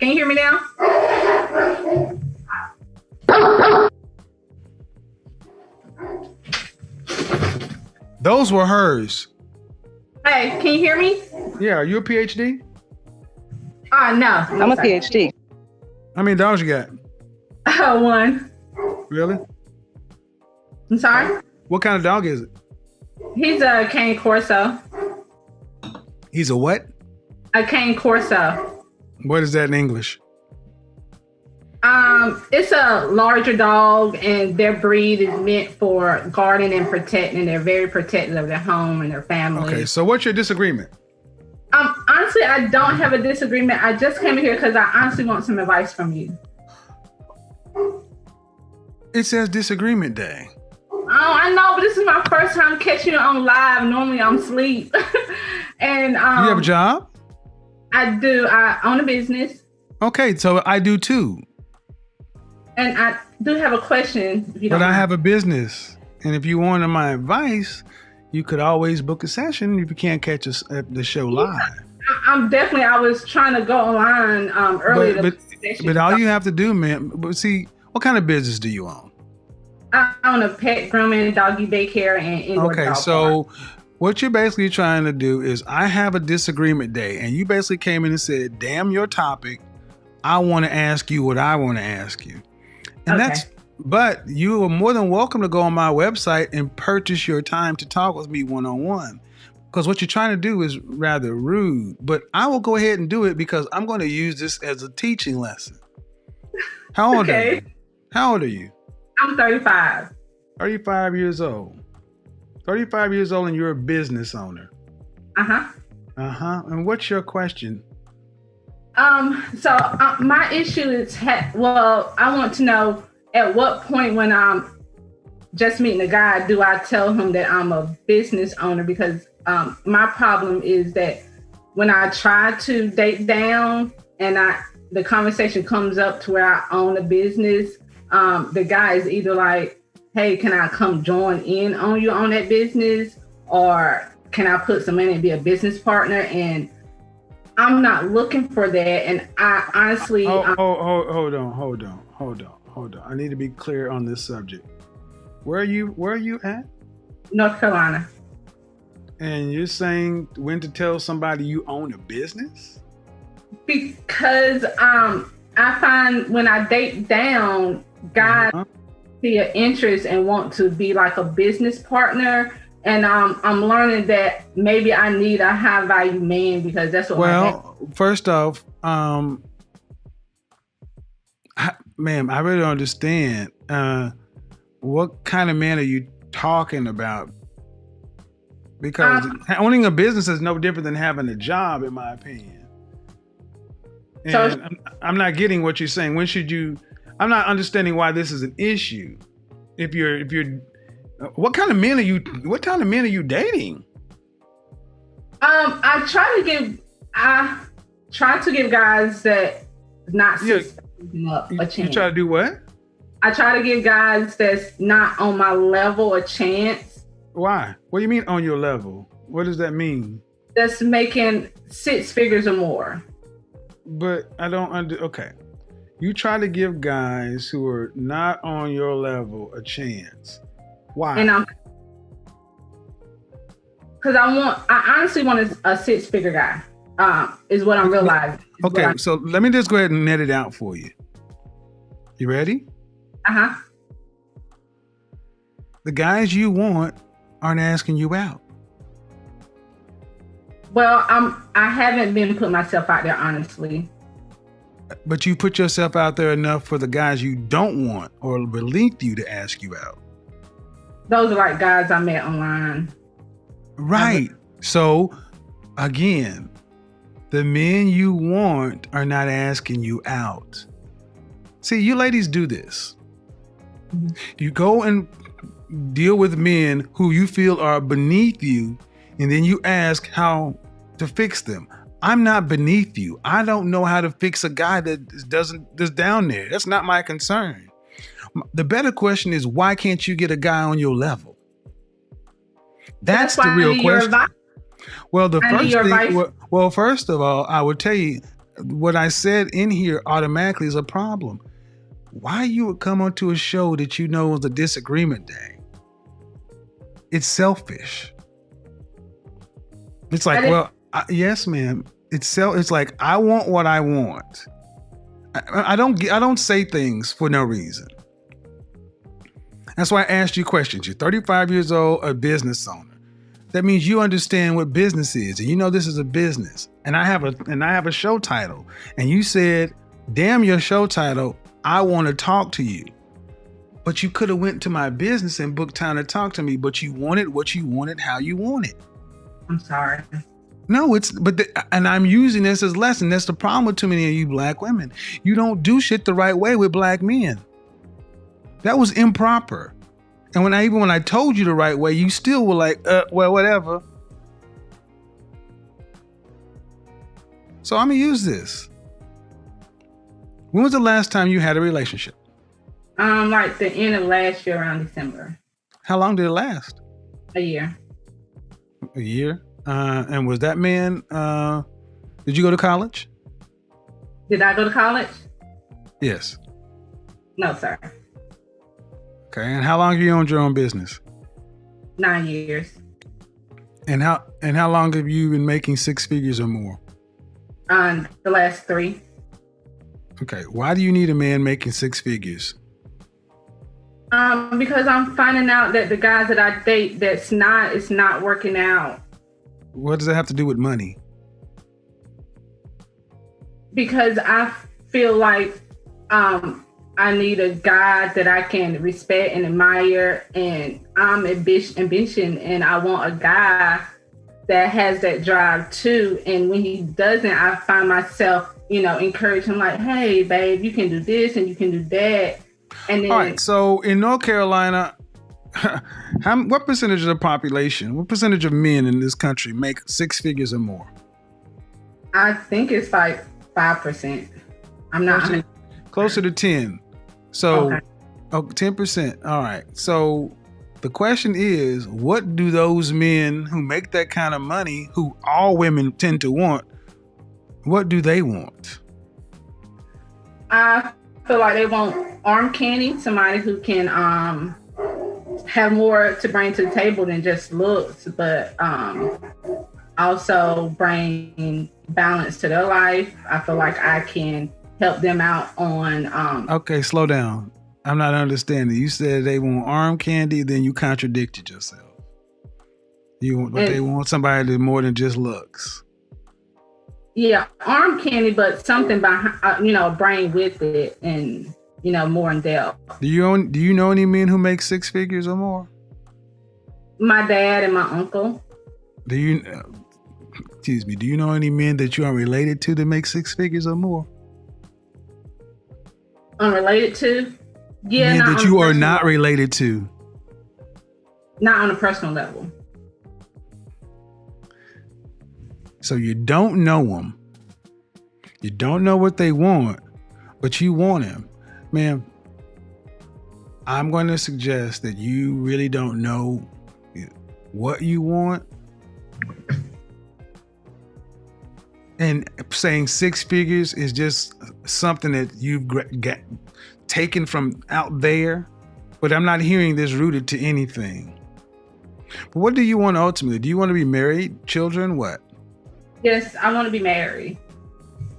Can you hear me now? Those were hers. Hey, can you hear me? Yeah, are you a PhD? No. I'm a PhD. How many dogs you got? One. Really? I'm sorry? What kind of dog is it? He's a cane corso. He's a what? A cane corso. What is that in English? It's a larger dog, and their breed is meant for guarding and protecting. They're very protective of their home and their family. Okay, so what's your disagreement? Honestly, I don't have a disagreement. I just came here because I honestly want some advice from you. It says disagreement day. Oh, I know, but this is my first time catching you on live. Normally I'm asleep. And You have a job? I do. I own a business. Okay, so I do too. And I do have a question. If you don't But I mind. have a business. And if you wanted my advice, you could always book a session if you can't catch us at the show live. I'm definitely. I was trying to go online earlier. But all you have to do, man, but see, what kind of business do you own? I own a pet grooming, doggy daycare, and indoor Okay, dog so park. what you're basically trying to do is I have a disagreement day, and you basically came in and said, damn your topic. I want to ask you what I want to ask you. And Okay. but you are more than welcome to go on my website and purchase your time to talk with me one-on-one. Because what you're trying to do is rather rude, but I will go ahead and do it because I'm going to use this as a teaching lesson. How old are you? How old are you? I'm 35. 35 years old. 35 years old and you're a business owner. Uh-huh. And what's your question? So my issue is, I want to know at what point when I'm just meeting a guy, do I tell him that I'm a business owner? Because my problem is that when I try to date down and the conversation comes up to where I own a business, the guy is either like, hey, can I come join in on you on that business? Or can I put some money and be a business partner? And I'm not looking for that. And I honestly... Hold on. I need to be clear on this subject. Where are you at? North Carolina. And you're saying when to tell somebody you own a business? Because I find when I date down, guys see an interest and want to be like a business partner. And I'm learning that maybe I need a high value man because that's what first off, ma'am, I really don't understand. What kind of man are you talking about? Because owning a business is no different than having a job, in my opinion. And so I'm not getting what you're saying. I'm not understanding why this is an issue. If you're, what kind of men are you dating? I try to give guys that not up a chance. You try to do what? I try to give guys that's not on my level a chance. Why? What do you mean on your level? What does that mean? That's making 6 figures or more. But I don't okay. You try to give guys who are not on your level a chance. Why? And because I honestly want a 6-figure guy, is what I'm realizing. Okay, so let me just go ahead and net it out for you. You ready? Uh-huh. The guys you want aren't asking you out. Well, I haven't been putting myself out there, honestly. But you put yourself out there enough for the guys you don't want or beneath you to ask you out. Those are like guys I met online. Right. So, again, the men you want are not asking you out. See, you ladies do this. Mm-hmm. You go and deal with men who you feel are beneath you, and then you ask how to fix them. I'm not beneath you. I don't know how to fix a guy that's down there. That's not my concern. The better question is, why can't you get a guy on your level? That's the real question. Well, first of all, I would tell you, what I said in here automatically is a problem. Why you would come onto a show that you know is a disagreement day? It's selfish. It's like, well, yes, ma'am. It's like, I want what I want. I don't say things for no reason. That's why I asked you questions. You're 35 years old, a business owner. That means you understand what business is, and you know this is a business. And I have a show title. And you said, "Damn your show title, I want to talk to you." But you could have went to my business and booked time to talk to me, but you wanted what you wanted, how you wanted. I'm sorry. No, and I'm using this as a lesson. That's the problem with too many of you black women. You don't do shit the right way with black men. That was improper. And when I told you the right way, you still were like, well, whatever. So I'm gonna use this. When was the last time you had a relationship? Like the end of last year, around December. How long did it last? A year. A year? And was that man, did you go to college? Did I go to college? Yes. No, sir. Okay, and how long have you owned your own business? 9 years. And how long have you been making six figures or more? The last 3. Okay, why do you need a man making six figures? Because I'm finding out that the guys that I date, it's not working out. What does that have to do with money? Because I feel like I need a guy that I can respect and admire, and I'm ambition, and I want a guy that has that drive too. And when he doesn't, I find myself, encourage him like, "Hey, babe, you can do this and you can do that." And then, all right. So in North Carolina, what percentage of the population, what percentage of men in this country make six figures or more? I think it's like 5%. I'm not closer to 10. So, okay. 10%. All right. So the question is, what do those men who make that kind of money, who all women tend to want, what do they want? I feel like they want arm candy, somebody who can have more to bring to the table than just looks, but also bring balance to their life. I feel like I can help them out on Okay, slow down. I'm not understanding. You said they want arm candy, then you contradicted yourself. They want somebody that more than just looks. Yeah, arm candy, but something behind, bring with it, and more in depth. Do you know any men who make six figures or more? My dad and my uncle. Do you know any men that you are related to that make six figures or more? Unrelated to? Yeah, men that you are not related to. Not on a personal level. So you don't know them. You don't know what they want, but you want him. Ma'am, I'm going to suggest that you really don't know what you want. And saying six figures is just something that you've got taken from out there. But I'm not hearing this rooted to anything. But what do you want ultimately? Do you want to be married, children, what? Yes, I want to be married.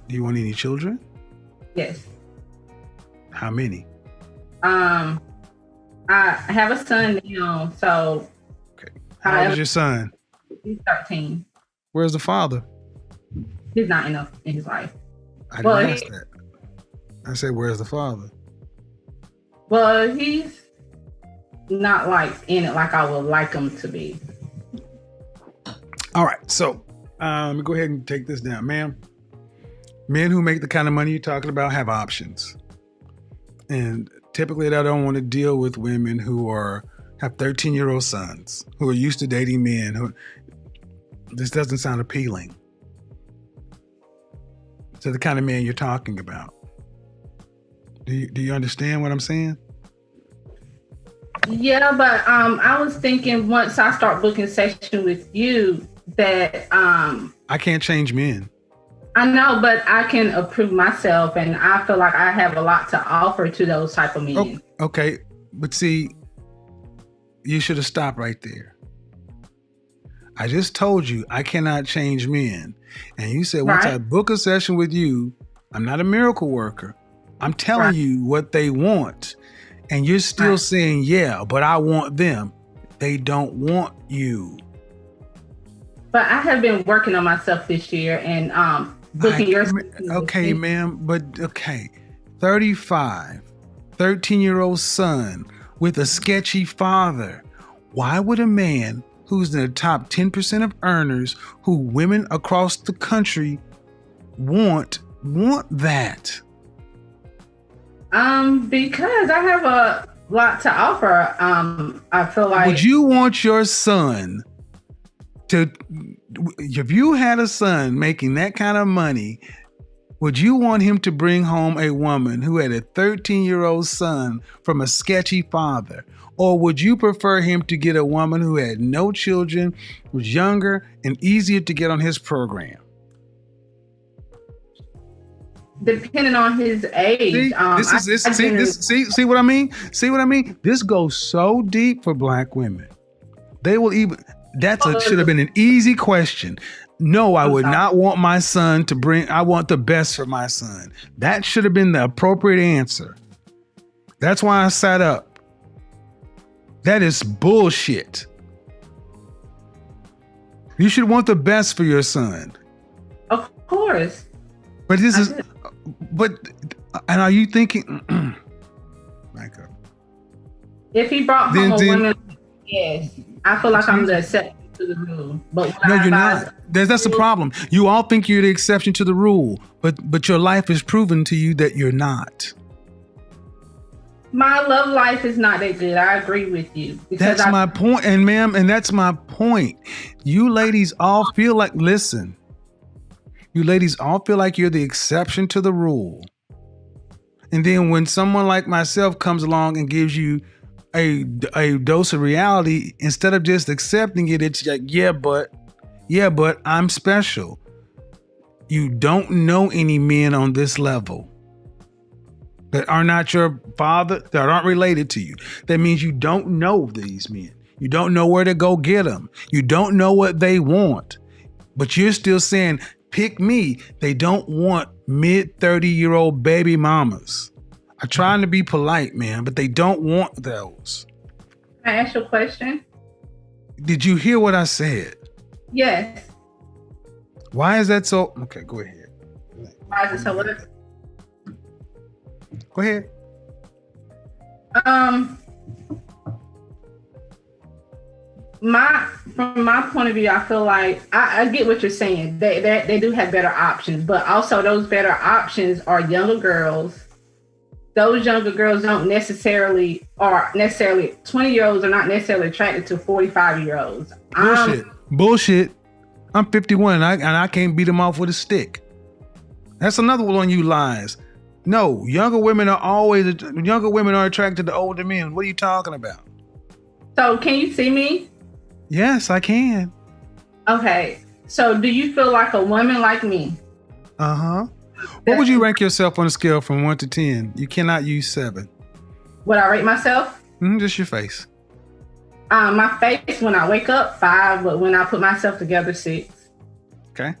Do you want any children? Yes. How many? I have a son now, so. Okay. How old is your son? He's 13. Where's the father? He's not enough in his life. I didn't ask that. I said, where's the father? Well, he's not like in it like I would like him to be. All right, so let me go ahead and take this down, ma'am. Men who make the kind of money you're talking about have options. And typically they don't want to deal with women who have 13-year-old sons, who are used to dating men. This doesn't sound appealing to the kind of man you're talking about. Do you understand what I'm saying? Yeah, but I was thinking once I start booking session with you that I can't change men. I know, but I can approve myself, and I feel like I have a lot to offer to those type of men. Okay, but see, you should have stopped right there. I just told you I cannot change men. And you said, once I book a session with you, I'm not a miracle worker. I'm telling you what they want. And you're still saying, yeah, but I want them. They don't want you. But I have been working on myself this year and booking your... Okay, ma'am, but okay. 35, 13-year-old son with a sketchy father. Why would a man who's in the top 10% of earners, who women across the country want that? Because I have a lot to offer. I feel like... Would you want your son to, if you had a son making that kind of money, would you want him to bring home a woman who had a 13-year-old son from a sketchy father? Or would you prefer him to get a woman who had no children, was younger, and easier to get on his program? Depending on his age. See what I mean? See what I mean? This goes so deep for Black women. They will even, should have been an easy question. No, I would not want my son to bring, I want the best for my son. That should have been the appropriate answer. That's why I sat up. That is bullshit. You should want the best for your son. Of course. But and are you thinking, back up. If he brought home a woman, yes, I feel like I'm the exception to the rule. But no, you're not. That's the problem. You all think you're the exception to the rule, but your life is proven to you that you're not. My love life is not that good. I agree with you. That's my point. And ma'am, and that's my point. You ladies all feel like, listen, you ladies all feel like you're the exception to the rule. And then when someone like myself comes along and gives you a dose of reality, instead of just accepting it, it's like, yeah, but I'm special. You don't know any men on this level that are not your father, that aren't related to you. That means you don't know these men. You don't know where to go get them. You don't know what they want. But you're still saying, pick me. They don't want mid-30-year-old baby mamas. I'm trying to be polite, man, but they don't want those. Can I ask you a question? Did you hear what I said? Yes. Why is that so? Okay, go ahead. Why is it so what? Go ahead. From my point of view, I feel like I get what you're saying. They do have better options, but also those better options are younger girls. Those younger girls don't necessarily 20-year-olds are not necessarily attracted to 45-year-olds. Bullshit. I'm 51 and I can't beat them off with a stick. That's another one on you lies. No, younger women are attracted to older men. What are you talking about? So can you see me? Yes, I can. Okay. So do you feel like a woman like me? Uh-huh. What would you rank yourself on a scale from 1 to 10? You cannot use 7. Would I rate myself? Just your face. My face, when I wake up, 5, but when I put myself together, 6. Okay.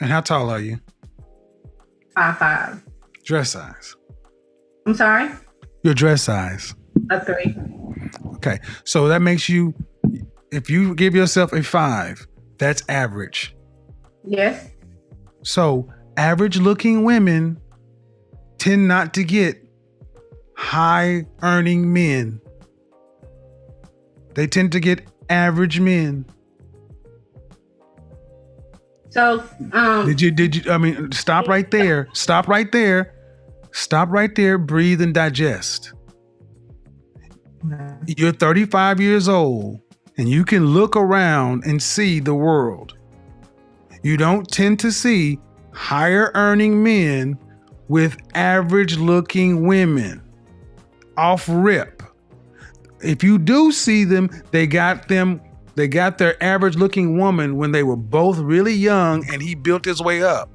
And how tall are you? 5'5". Dress size. I'm sorry? Your dress size. A 3. Okay. So that makes you, if you give yourself a 5, that's average. Yes. So average looking women tend not to get high earning men. They tend to get average men. So, did you, I mean, stop right there. Stop right there. Stop right there. Breathe and digest. You're 35 years old and you can look around and see the world. You don't tend to see higher earning men with average looking women off rip. If you do see them, they got their average looking woman when they were both really young and he built his way up.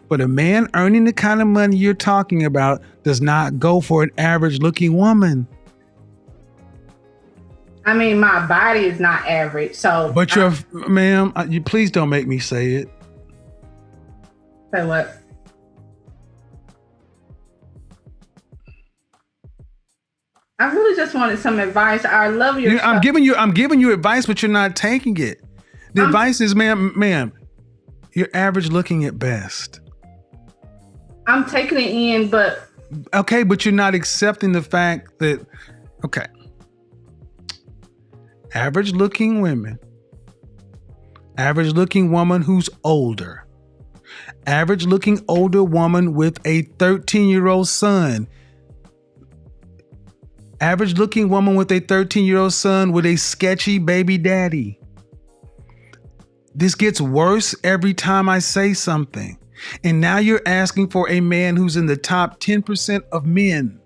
But a man earning the kind of money you're talking about does not go for an average looking woman. I mean, my body is not average, so. But ma'am, you please don't make me say it. Say what? I really just wanted some advice. I love your. I'm giving you advice, but you're not taking it. The advice is, ma'am, you're average looking at best. I'm taking it in, but. Okay, but you're not accepting the fact that, okay. Average looking women. Average looking woman who's older. Average looking older woman with a 13-year-old son. Average looking woman with a 13-year-old son with a sketchy baby daddy. This gets worse every time I say something. And now you're asking for a man who's in the top 10% of men.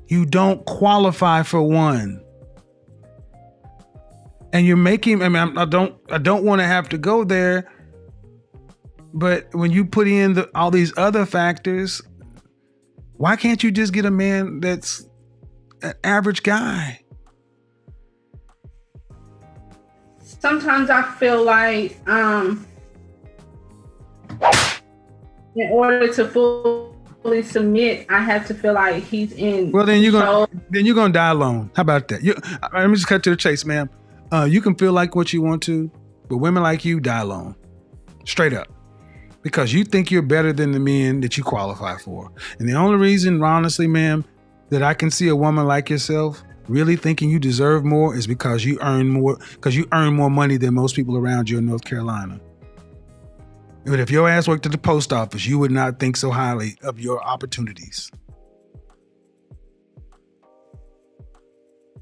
You don't qualify for one. And you're making, I don't want to have to go there. But when you put in all these other factors, why can't you just get a man that's an average guy? Sometimes I feel like in order to fully submit, I have to feel like he's in. Well, then you're gonna die alone. How about that? Let me just cut to the chase, ma'am. You can feel like what you want to, but women like you die alone, straight up, because you think you're better than the men that you qualify for. And the only reason, honestly, ma'am, that I can see a woman like yourself really thinking you deserve more is because you earn more money than most people around you in North Carolina. But if your ass worked at the post office, you would not think so highly of your opportunities.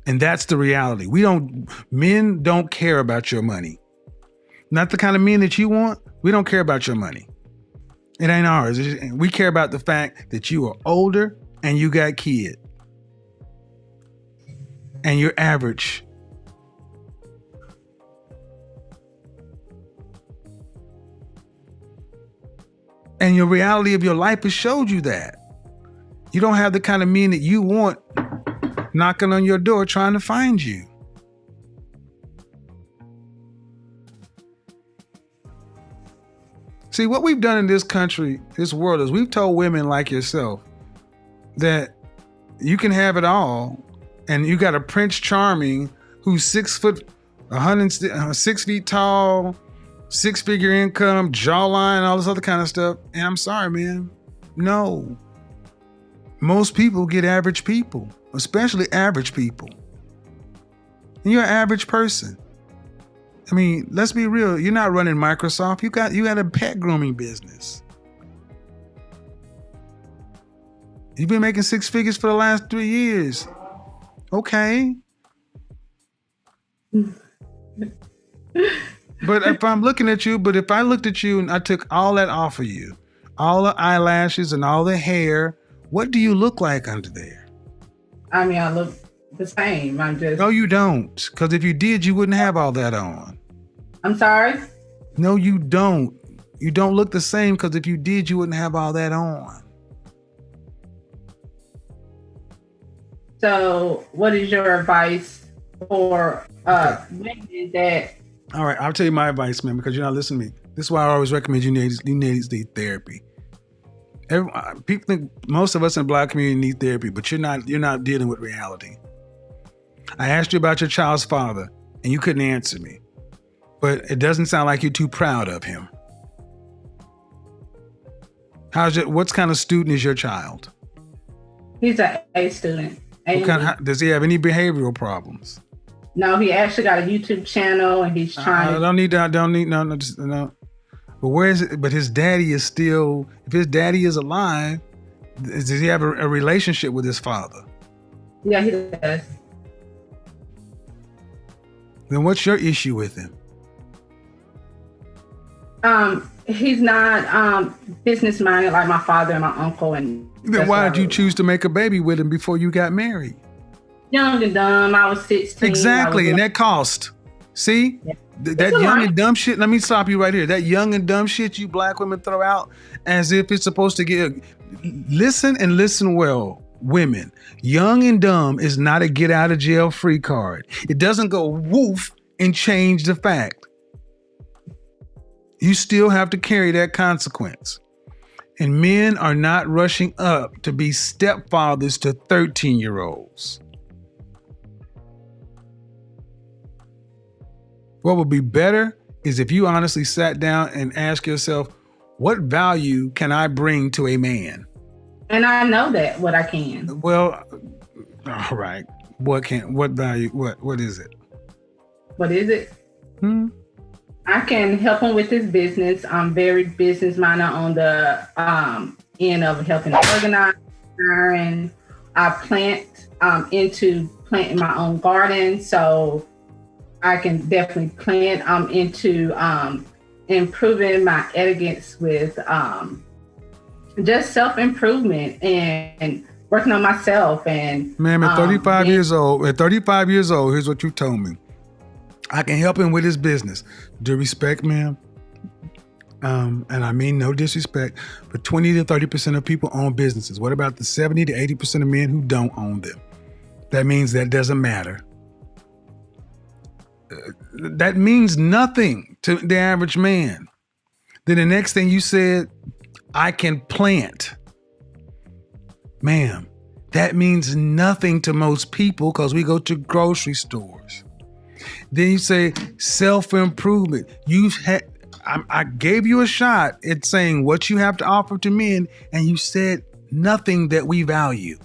And that's the reality. Men don't care about your money. Not the kind of men that you want. We don't care about your money. It ain't ours. We care about the fact that you are older and you got kids. And you're average. And your reality of your life has showed you that. You don't have the kind of men that you want knocking on your door trying to find you. See, what we've done in this country, this world, is we've told women like yourself that you can have it all, and you got a Prince Charming who's 6 feet tall, 6-figure income, jawline, all this other kind of stuff. And I'm sorry, man. No. Most people get average people, especially average people. And you're an average person. I mean, let's be real. You're not running Microsoft. You got a pet grooming business. You've been making 6 figures for the last 3 years. Okay. But if I looked at you and I took all that off of you, all the eyelashes and all the hair, what do you look like under there? I mean, I look the same. No, you don't. Because if you did, you wouldn't have all that on. I'm sorry? No, you don't. You don't look the same because if you did, you wouldn't have all that on. So what is your advice for women that... All right, I'll tell you my advice, man, because you're not listening to me. This is why I always recommend you need therapy. People think most of us in the Black community need therapy, but you're not dealing with reality. I asked you about your child's father, and you couldn't answer me. But it doesn't sound like you're too proud of him. What kind of student is your child? He's an A student. Does he have any behavioral problems? No, he actually got a YouTube channel, and he's trying. I don't need no. But where is it? But his daddy is still. If his daddy is alive, does he have a relationship with his father? Yeah, he does. Then what's your issue with him? He's not business minded like my father and my uncle. And then why did you choose to make a baby with him before you got married? Young and dumb. I was 16. Exactly, and that cost. See, That young and dumb shit, let me stop you right here. That young and dumb shit you black women throw out as if it's supposed to get, listen and listen well, women. Young and dumb is not a get out of jail free card. It doesn't go woof and change the fact. You still have to carry that consequence. And men are not rushing up to be stepfathers to 13-year-olds. What would be better is if you honestly sat down and asked yourself, what value can I bring to a man? And I know that what I can. Well, all right. What value? What is it? What is it? I can help him with his business. I'm very business minded on the end of helping organize. And I plant into planting my own garden, so I can definitely plan into improving my etiquettes with just self-improvement and working on myself. And ma'am, at 35 years old, here's what you told me. I can help him with his business. Due respect, ma'am. And I mean no disrespect, but 20 to 30% of people own businesses. What about the 70 to 80% of men who don't own them? That means that doesn't matter. That means nothing to the average man. Then the next thing you said, I can plant. Ma'am, that means nothing to most people because we go to grocery stores. Then you say self-improvement. I gave you a shot at saying what you have to offer to men, and you said nothing that we value.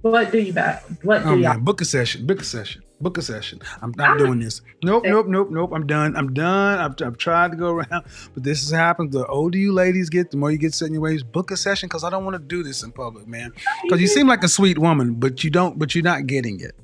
What do you value? What do you? Book a session. I'm not doing this. Nope. I'm done. I've tried to go around, but this has happened. The older you ladies get, the more you get set in your ways. Book a session because I don't want to do this in public, man. Because you seem like a sweet woman, but you don't. But you're not getting it.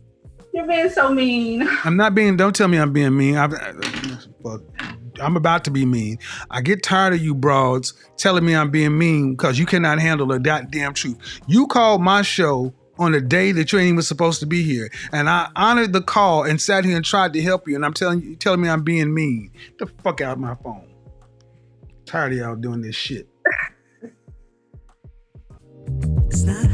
You're being so mean. I'm not being. Don't tell me I'm being mean. I'm about to be mean. I get tired of you broads telling me I'm being mean because you cannot handle the goddamn truth. You called my show on a day that you ain't even supposed to be here, and I honored the call and sat here and tried to help you, and I'm telling me I'm being mean. Get the fuck out of my phone. I'm tired of y'all doing this shit. It's not